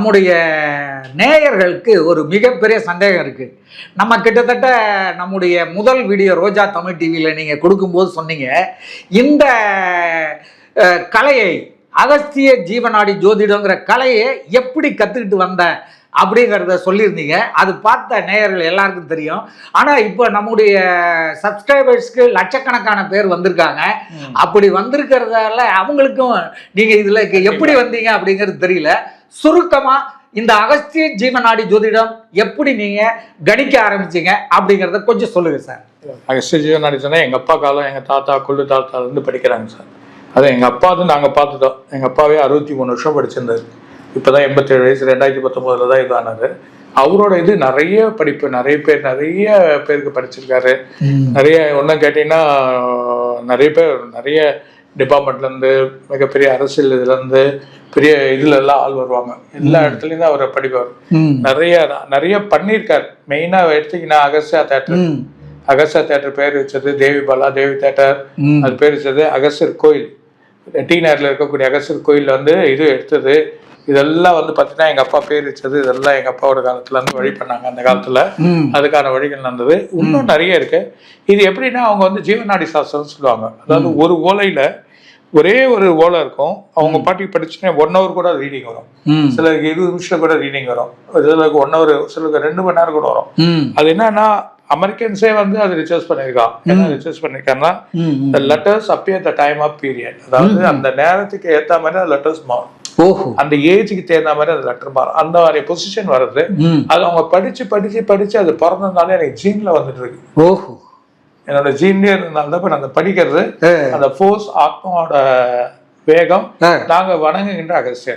நம்முடைய நேயர்களுக்கு ஒரு மிகப்பெரிய சந்தேகம் இருக்குது. நம்ம கிட்டத்தட்ட நம்முடைய முதல் வீடியோ ரோஜா தமிழ் டிவியில் நீங்கள் கொடுக்கும்போது சொன்னீங்க, இந்த கலையை அகஸ்திய ஜீவநாடி ஜோதிடங்கிற கலையை எப்படி கற்றுக்கிட்டு வந்தேன் அப்படிங்கிறத சொல்லியிருந்தீங்க. அது பார்த்த நேயர்கள் எல்லாருக்கும் தெரியும். ஆனால் இப்போ நம்முடைய சப்ஸ்கிரைபர்ஸ்க்கு லட்சக்கணக்கான பேர் வந்திருக்காங்க. அப்படி வந்திருக்கிறதால அவங்களுக்கும் நீங்கள் இதில் எப்படி வந்தீங்க அப்படிங்கிறது தெரியல. சுருக்கமாக இந்த அகஸ்திய ஜீவநாடி ஜோதிடம் எப்படி நீங்கள் கணிக்க ஆரம்பிச்சிங்க அப்படிங்கிறத கொஞ்சம் சொல்லுங்கள் சார். அகஸ்திய ஜீவநாடி சொன்னால் எங்கள் அப்பா காலம், எங்கள் தாத்தா கொள்ளு தாத்தாலேருந்து படிக்கிறாங்க சார். அது எங்கள் அப்பா வந்து நாங்கள் பார்த்துட்டோம். எங்கள் அப்பாவே 63 வருஷம் படிச்சிருந்தார். இப்போ தான் 87 வயசு, 2019 தான் இதானது. அவரோட இது நிறைய படிப்பு, நிறைய பேருக்கு படிச்சிருக்காரு. நிறைய ஒன்றும் கேட்டிங்கன்னா நிறைய பேர் நிறைய டிபார்ட்மெண்ட்லேருந்து மிகப்பெரிய அரசியல் இதுலேருந்து பெரிய இதுலெல்லாம் ஆள் வருவாங்க. எல்லா இடத்துலையும் தான் அவரை படிப்பார். நிறைய பண்ணியிருக்கார். மெயினாக எடுத்திங்கன்னா அகஸ்தியா தேட்டர் பேர் வச்சது தேவி பாலா தேவி தேட்டர். அது பேர் வச்சது அகஸ்தியர் கோயில். டி நகரில் இருக்கக்கூடிய அகஸ்தியர் கோயிலில் வந்து இது எடுத்தது. இதெல்லாம் வந்து பார்த்தீங்கன்னா எங்கள் அப்பா பேர் வச்சது. இதெல்லாம் எங்கள் அப்பாவோட காலத்துல இருந்து வழி பண்ணாங்க. அந்த காலத்தில் அதுக்கான வழிகள் நடந்தது. இன்னும் நிறைய இருக்கு. இது எப்படின்னா அவங்க வந்து ஜீவநாடி சாஸ்திரம்னு சொல்லுவாங்க. அதாவது ஒரு ஓலையில ஒரே ஒரு ஓலை இருக்கும். அவங்க பாட்டி படிச்சுன்னா 1 hour கூட ரீடிங் வரும். சிலருக்கு 20 நிமிஷம் கூட ரீடிங் வரும். சிலருக்கு 1 hour, சிலருக்கு 2 மணி நேரம் கூட வரும். அது என்னன்னா அமெரிக்கன்ஸே வந்து அது ரிசர்ச் பண்ணியிருக்கான். என்ன research பண்ணிருக்காங்கன்னா the letters appear at the time of period. அதாவது அந்த நேரத்துக்கு ஏற்ற மாதிரி அந்த லெட்டர்ஸ் மாறும். அந்த ஏஜுக்கு தேர்ந்த மாதிரி அந்த லெட்டர் மாறும். அந்த மாதிரி பொசிஷன் வருது. அது அவங்க படிச்சு அது பிறந்ததுனால எனக்கு ஜீன்ல வந்துட்டு இருக்கு. என்னோட ஜீன்லயே இருந்ததுனால தான் நான் படிக்கிறது. அந்த ஃபோர்ஸ் ஆத்மாவோட வேகம் நாங்க வணங்குகின்ற அகஸ்தியர்.